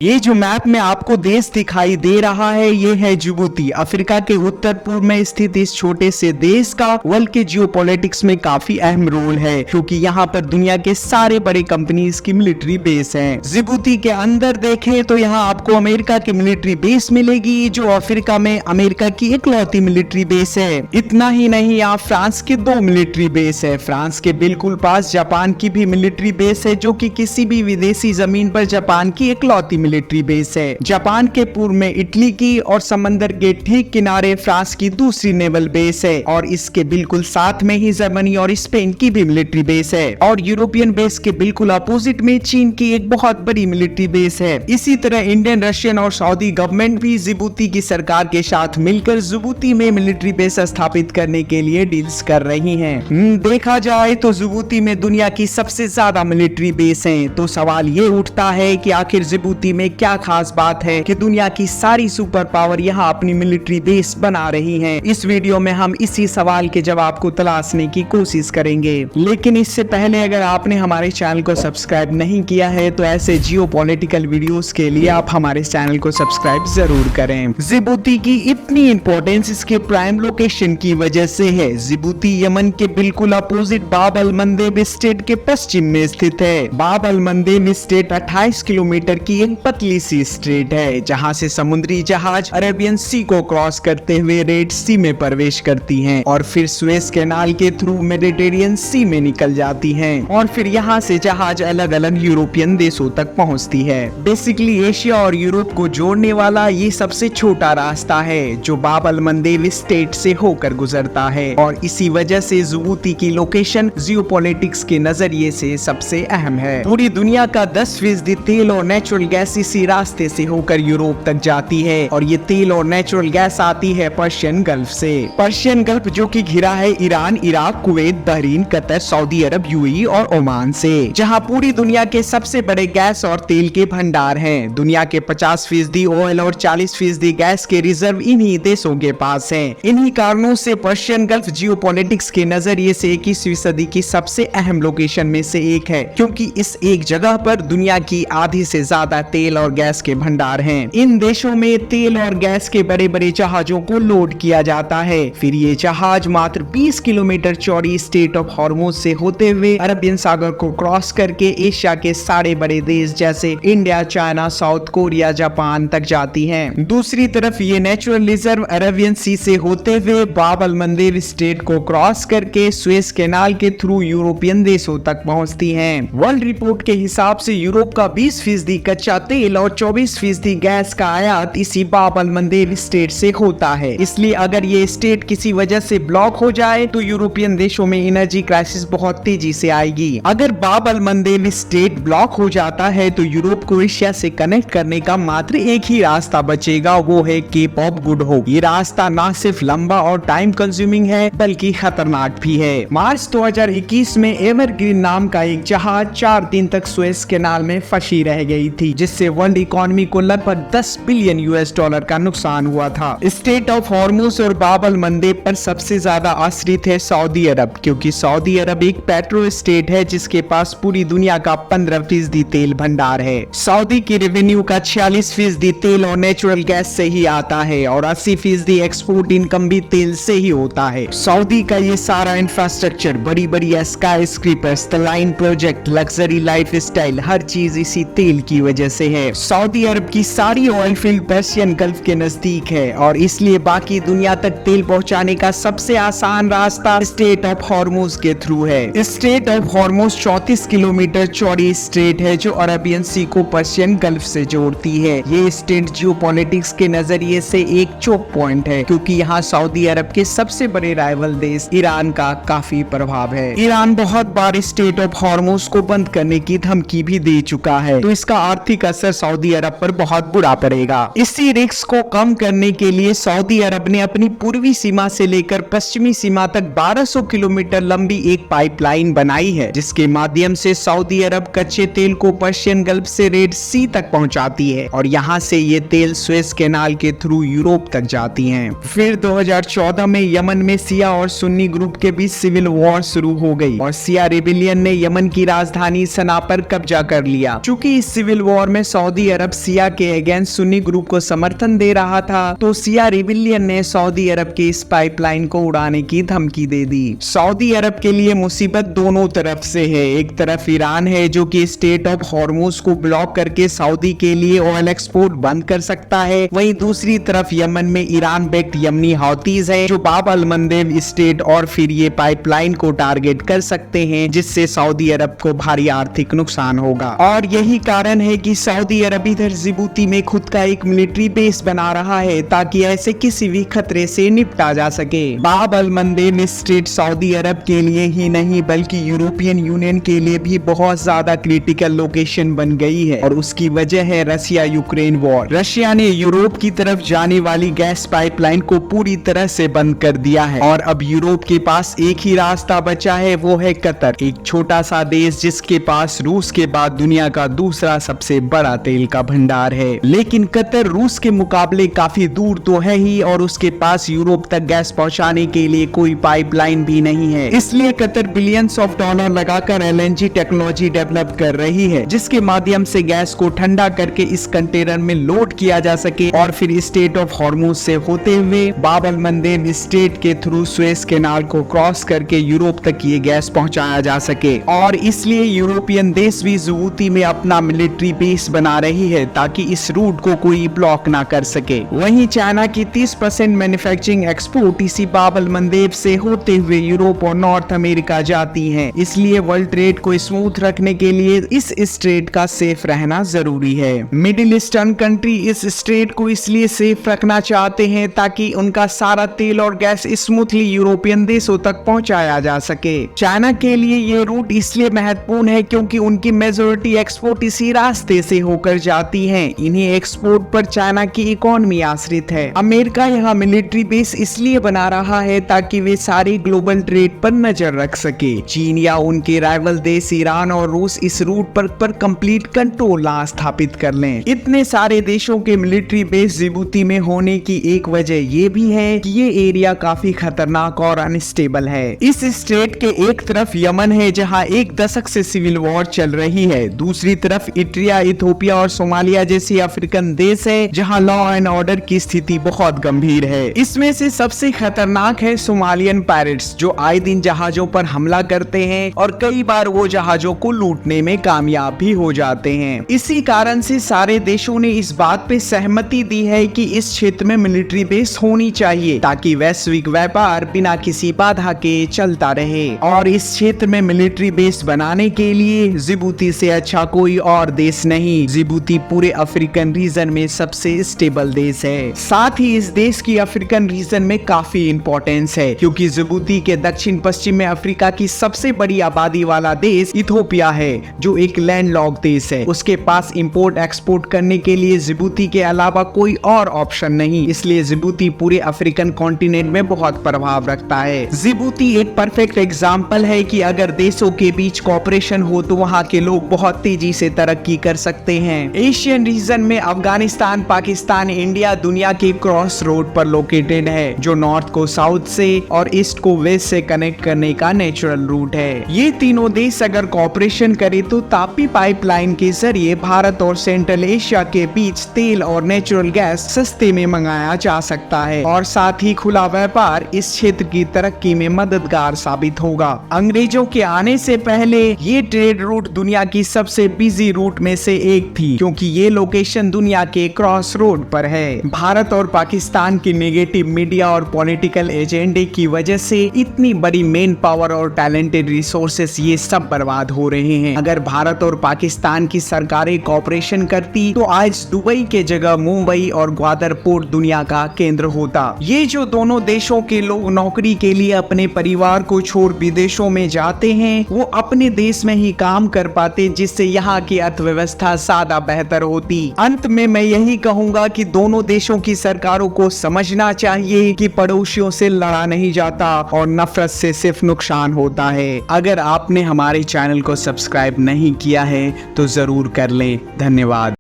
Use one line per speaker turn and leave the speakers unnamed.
ये जो मैप में आपको देश दिखाई दे रहा है ये है जिबूती। अफ्रीका के उत्तर पूर्व में स्थित इस छोटे से देश का वर्ल्ड के जियोपॉलिटिक्स में काफी अहम रोल है, क्योंकि यहाँ पर दुनिया के सारे बड़े कंपनीज की मिलिट्री बेस है। जिबूती के अंदर देखें तो यहाँ आपको अमेरिका की मिलिट्री बेस मिलेगी, जो अफ्रीका में अमेरिका की इकलौती मिलिट्री बेस है। इतना ही नहीं, यहाँ फ्रांस के 2 मिलिट्री बेस है। फ्रांस के बिल्कुल पास जापान की भी मिलिट्री बेस है, जो कि किसी भी विदेशी जमीन पर जापान की इकलौती मिलिट्री बेस है। जापान के पूर्व में इटली की और समंदर के ठीक किनारे फ्रांस की दूसरी नेवल बेस है, और इसके बिल्कुल साथ में ही जर्मनी और स्पेन की भी मिलिट्री बेस है। और यूरोपियन बेस के बिल्कुल अपोजिट में चीन की एक बहुत बड़ी मिलिट्री बेस है। इसी तरह इंडियन, रशियन और सऊदी गवर्नमेंट भी जिबूती की सरकार के साथ मिलकर जिबूती में मिलिट्री बेस स्थापित करने के लिए डील्स कर रही हैं। देखा जाए तो जिबूती में दुनिया की सबसे ज्यादा मिलिट्री बेस है। तो सवाल ये उठता है कि आखिर जिबूती में क्या खास बात है कि दुनिया की सारी सुपर पावर यहाँ अपनी मिलिट्री बेस बना रही हैं। इस वीडियो में हम इसी सवाल के जवाब को तलाशने की कोशिश करेंगे। लेकिन इससे पहले अगर आपने हमारे चैनल को सब्सक्राइब नहीं किया है तो ऐसे जियोपॉलिटिकल वीडियोस के लिए आप हमारे चैनल को सब्सक्राइब जरूर करें। जिबूती की इतनी इंपॉर्टेंस इसके प्राइम लोकेशन की वजह से है। जिबूती यमन के बिल्कुल अपोजिट बाब अल मंदेब स्टेट के पश्चिम में स्थित है। बाब अल मंदेब स्टेट 28 किलोमीटर की एक पतली सी स्ट्रेट है, जहां से समुद्री जहाज अरेबियन सी को क्रॉस करते हुए रेड सी में प्रवेश करती हैं और फिर सुएज कैनाल के थ्रू मेडिटेरियन सी में निकल जाती हैं, और फिर यहां से जहाज अलग अलग यूरोपियन देशों तक पहुंचती है। बेसिकली एशिया और यूरोप को जोड़ने वाला ये सबसे छोटा रास्ता है जो बाब अल मंदेब स्टेट से होकर गुजरता है, और इसी वजह से जिबूती की लोकेशन जियोपॉलिटिक्स के नजरिए से सबसे अहम है। पूरी दुनिया का 10% तेल और नेचुरल गैस इसी रास्ते से होकर यूरोप तक जाती है, और ये तेल और नेचुरल गैस आती है पर्शियन गल्फ से। पर्शियन गल्फ जो कि घिरा है Iran, Iraq, Kuwait, Bahrain, Qatar, Saudi Arab, UAE और ओमान से, जहां पूरी दुनिया के सबसे बड़े गैस और तेल के भंडार हैं। दुनिया के 50% ऑयल और 40% गैस के रिजर्व इन्हीं देशों के पास हैं। इन्हीं कारणों से पर्शियन गल्फ जियोपॉलिटिक्स के नजरिए से 21वीं सदी की सबसे अहम लोकेशन में से एक है, क्योंकि इस एक जगह पर दुनिया की आधी से ज्यादा तेल और गैस के भंडार हैं। इन देशों में तेल और गैस के बड़े बड़े जहाजों को लोड किया जाता है। फिर ये जहाज मात्र 20 किलोमीटर चौड़ी स्ट्रेट ऑफ हॉर्मुज से होते हुए अरबियन सागर को क्रॉस करके एशिया के सारे बड़े देश जैसे India, China, south Korea, Japan तक जाती हैं। दूसरी तरफ ये नेचुरल रिजर्व अरेबियन सी से होते हुए बाब अल मंदेब स्ट्रेट को क्रॉस करके सुएज कैनाल के थ्रू यूरोपियन देशों तक पहुंचती हैं। वर्ल्ड रिपोर्ट के हिसाब से यूरोप का 20% कच्चा तेल और 24% गैस का आयात इसी बाब अल मंदेब स्टेट से होता है। इसलिए अगर ये स्टेट किसी वजह से ब्लॉक हो जाए तो यूरोपियन देशों में एनर्जी क्राइसिस बहुत तेजी से आएगी। अगर बाब अल मंदेब स्टेट ब्लॉक हो जाता है तो यूरोप को एशिया से कनेक्ट करने का मात्र एक ही रास्ता बचेगा, वो है केप ऑफ गुड होप। ये रास्ता न सिर्फ लंबा और टाइम कंज्यूमिंग है बल्कि खतरनाक भी है। मार्च 2021 में एवरग्रीन नाम का एक जहाज 4 दिन तक सुएज कैनाल में फंसी रह गई थी, जिससे वर्ल्ड इकोनॉमी को लगभग $10 बिलियन का नुकसान हुआ था। स्टेट ऑफ हॉर्मुज और बाब अल मंदेब पर सबसे ज्यादा आश्रित है सऊदी अरब, क्योंकि सऊदी अरब एक पेट्रो स्टेट है जिसके पास पूरी दुनिया का 15% तेल भंडार है। सऊदी की रेवेन्यू का 46% तेल और नेचुरल गैस से ही आता है, और 80% एक्सपोर्ट इनकम भी तेल से ही होता है। सऊदी का ये सारा इंफ्रास्ट्रक्चर, बड़ी बड़ी skyscrapers, line project, luxury lifestyle, हर चीज इसी तेल की वजह से है। सऊदी अरब की सारी ऑयल फील्ड पर्शियन गल्फ के नजदीक है, और इसलिए बाकी दुनिया तक तेल पहुंचाने का सबसे आसान रास्ता स्ट्रेट ऑफ हॉर्मुज के थ्रू है। स्ट्रेट ऑफ हॉर्मुज 34 किलोमीटर चौड़ी स्ट्रेट है जो अरेबियन सी को पर्शियन गल्फ से जोड़ती है। ये स्ट्रेट जियोपॉलिटिक्स के नजरिए से एक चोक पॉइंट है, क्योंकि यहाँ सऊदी अरब के सबसे बड़े राइवल देश ईरान का काफी प्रभाव है। ईरान बहुत बार स्ट्रेट ऑफ हॉर्मुज को बंद करने की धमकी भी दे चुका है, तो इसका आर्थिक असर सऊदी अरब पर बहुत बुरा पड़ेगा। इसी रिस्क को कम करने के लिए सऊदी अरब ने अपनी पूर्वी सीमा से लेकर पश्चिमी सीमा तक 1200 किलोमीटर लंबी एक पाइपलाइन बनाई है, जिसके माध्यम से सऊदी अरब कच्चे तेल को पर्शियन गल्फ से रेड सी तक पहुंचाती है, और यहाँ से ये तेल सुएज कैनाल के थ्रू यूरोप तक जाती है। फिर 2014 में यमन में शिया और सुन्नी ग्रुप के बीच सिविल वॉर शुरू हो गई, और शिया रिबेलियन ने यमन की राजधानी सना पर कब्जा कर लिया। चूंकि इस सिविल वॉर में सऊदी अरब सिया के अगेंस्ट सुन्नी ग्रुप को समर्थन दे रहा था, तो सिया रिबिलियन ने सऊदी अरब के इस पाइपलाइन को उड़ाने की धमकी दे दी। सऊदी अरब के लिए मुसीबत दोनों तरफ से है। एक तरफ ईरान है जो कि स्ट्रेट ऑफ हॉर्मुज को ब्लॉक करके सऊदी के लिए ऑयल एक्सपोर्ट बंद कर सकता है। वहीं दूसरी तरफ यमन में ईरान बेक्ड यमनी हौतीज है जो बाब अल मंदेब स्टेट और फिर ये पाइपलाइन को टारगेट कर सकते हैं, जिससे सऊदी अरब को भारी आर्थिक नुकसान होगा। और यही कारण है कि सऊदी अरब इधर जिबूती में खुद का एक मिलिट्री बेस बना रहा है ताकि ऐसे किसी भी खतरे से निपटा जा सके। बाब अल मंदेब स्टेट सऊदी अरब के लिए ही नहीं बल्कि यूरोपियन यूनियन के लिए भी बहुत ज्यादा क्रिटिकल लोकेशन बन गई है, और उसकी वजह है रशिया यूक्रेन वॉर। रशिया ने यूरोप की तरफ जाने वाली गैस पाइपलाइन को पूरी तरह से बंद कर दिया है, और अब यूरोप के पास एक ही रास्ता बचा है, वो है कतर, एक छोटा सा देश जिसके पास रूस के बाद दुनिया का दूसरा सबसे बड़ा तेल का भंडार है। लेकिन कतर रूस के मुकाबले काफी दूर तो है ही, और उसके पास यूरोप तक गैस पहुंचाने के लिए कोई पाइपलाइन भी नहीं है। इसलिए कतर बिलियंस ऑफ डॉलर लगाकर एलएनजी टेक्नोलॉजी डेवलप कर रही है, जिसके माध्यम से गैस को ठंडा करके इस कंटेनर में लोड किया जा सके और फिर स्टेट ऑफ हॉर्मुज से होते हुए बाब अल मंदेब स्टेट के थ्रू सुएज कैनाल को क्रॉस करके यूरोप तक ये गैस पहुंचाया जा सके। और इसलिए यूरोपियन देश भी जिबूती में अपना मिलिट्री बेस बना रही है ताकि इस रूट को कोई ब्लॉक ना कर सके। वहीं चाइना की 30% मैन्युफैक्चरिंग एक्सपोर्ट इसी बाब अल मंदेब से होते हुए यूरोप और नॉर्थ अमेरिका जाती है। इसलिए वर्ल्ड ट्रेड को स्मूथ रखने के लिए इस स्ट्रेट का सेफ रहना जरूरी है। मिडिल ईस्टर्न कंट्री इस स्ट्रेट को इसलिए सेफ रखना चाहते हैं ताकि उनका सारा तेल और गैस स्मूथली यूरोपियन देशों तक पहुंचाया जा सके। चाइना के लिए ये रूट इसलिए महत्वपूर्ण है क्योंकि उनकी मेजॉरिटी एक्सपोर्ट इसी रास्ते से होकर जाती है। इन्हीं एक्सपोर्ट पर चाइना की इकोनॉमी आश्रित है। अमेरिका यहाँ मिलिट्री बेस इसलिए बना रहा है ताकि वे सारी ग्लोबल ट्रेड पर नजर रख सके। चीन या उनके राइवल देश ईरान और रूस इस रूट पर कंप्लीट कंट्रोल ना स्थापित कर लें। इतने सारे देशों के मिलिट्री बेस जिबूती में होने की एक वजह ये भी है कि ये एरिया काफी खतरनाक और अनस्टेबल है। इस स्टेट के एक तरफ यमन है जहां एक दशक से सिविल वॉर चल रही है, दूसरी तरफ इट्रिया, इथोपिया और सोमालिया जैसी अफ्रीकन देश है जहां लॉ एंड ऑर्डर की स्थिति बहुत गंभीर है। इसमें से सबसे खतरनाक है सोमालियन पायरेट्स जो आए दिन जहाजों पर हमला करते हैं और कई बार वो जहाजों को लूटने में कामयाब भी हो जाते हैं। इसी कारण से सारे देशों ने इस बात पे सहमति दी है कि इस क्षेत्र में मिलिट्री बेस होनी चाहिए ताकि वैश्विक व्यापार बिना किसी बाधा के चलता रहे। और इस क्षेत्र में मिलिट्री बेस बनाने के लिए जिबूती से अच्छा कोई और देश नहीं। जिबूती पूरे अफ्रीकन रीजन में सबसे स्टेबल देश है। साथ ही इस देश की अफ्रीकन रीजन में काफी इंपॉर्टेंस है क्योंकि जिबूती के दक्षिण पश्चिम में अफ्रीका की सबसे बड़ी आबादी वाला देश इथोपिया है जो एक लैंडलॉक्ड देश है। उसके पास इंपोर्ट एक्सपोर्ट करने के लिए जिबूती के अलावा कोई और ऑप्शन नहीं, इसलिए जिबूती पूरे अफ्रीकन कॉन्टिनेंट में बहुत प्रभाव रखता है। जिबूती एक परफेक्ट एग्जाम्पल है कि अगर देशों के बीच कॉपरेशन हो तो वहाँ के लोग बहुत तेजी से तरक्की कर सकते हैं। एशियन रीजन में अफगानिस्तान, पाकिस्तान, इंडिया दुनिया के क्रॉस रोड पर लोकेटेड है जो नॉर्थ को साउथ से और ईस्ट को वेस्ट से कनेक्ट करने का नेचुरल रूट है। ये तीनों देश अगर कॉपरेशन करे तो तापी पाइपलाइन के जरिए भारत और सेंट्रल एशिया के बीच तेल और नेचुरल गैस सस्ते में मंगाया जा सकता है और साथ ही खुला व्यापार इस क्षेत्र की तरक्की में मददगार साबित होगा। अंग्रेजों के आने से पहले ये ट्रेड रूट दुनिया की सबसे बिजी रूट में से एक थी क्योंकि ये लोकेशन दुनिया के क्रॉस रोड पर है। भारत और पाकिस्तान की नेगेटिव मीडिया और पॉलिटिकल एजेंडे की वजह से इतनी बड़ी मेन पावर और टैलेंटेड रिसोर्सेस ये सब बर्बाद हो रहे हैं। अगर भारत और पाकिस्तान की सरकारें कॉपरेशन करती तो आज दुबई के जगह मुंबई और ग्वादर पोर्ट दुनिया का केंद्र होता। ये जो दोनों देशों के लोग नौकरी के लिए अपने परिवार को छोड़ विदेशों में जाते हैं वो अपने देश में ही काम कर पाते जिससे यहाँ की अर्थव्यवस्था ज्यादा बेहतर होती। अंत में मैं यही कहूँगा कि दोनों देशों की सरकारों को समझना चाहिए कि पड़ोसियों से लड़ा नहीं जाता और नफरत से सिर्फ नुकसान होता है। अगर आपने हमारे चैनल को सब्सक्राइब नहीं किया है तो जरूर कर लें। धन्यवाद।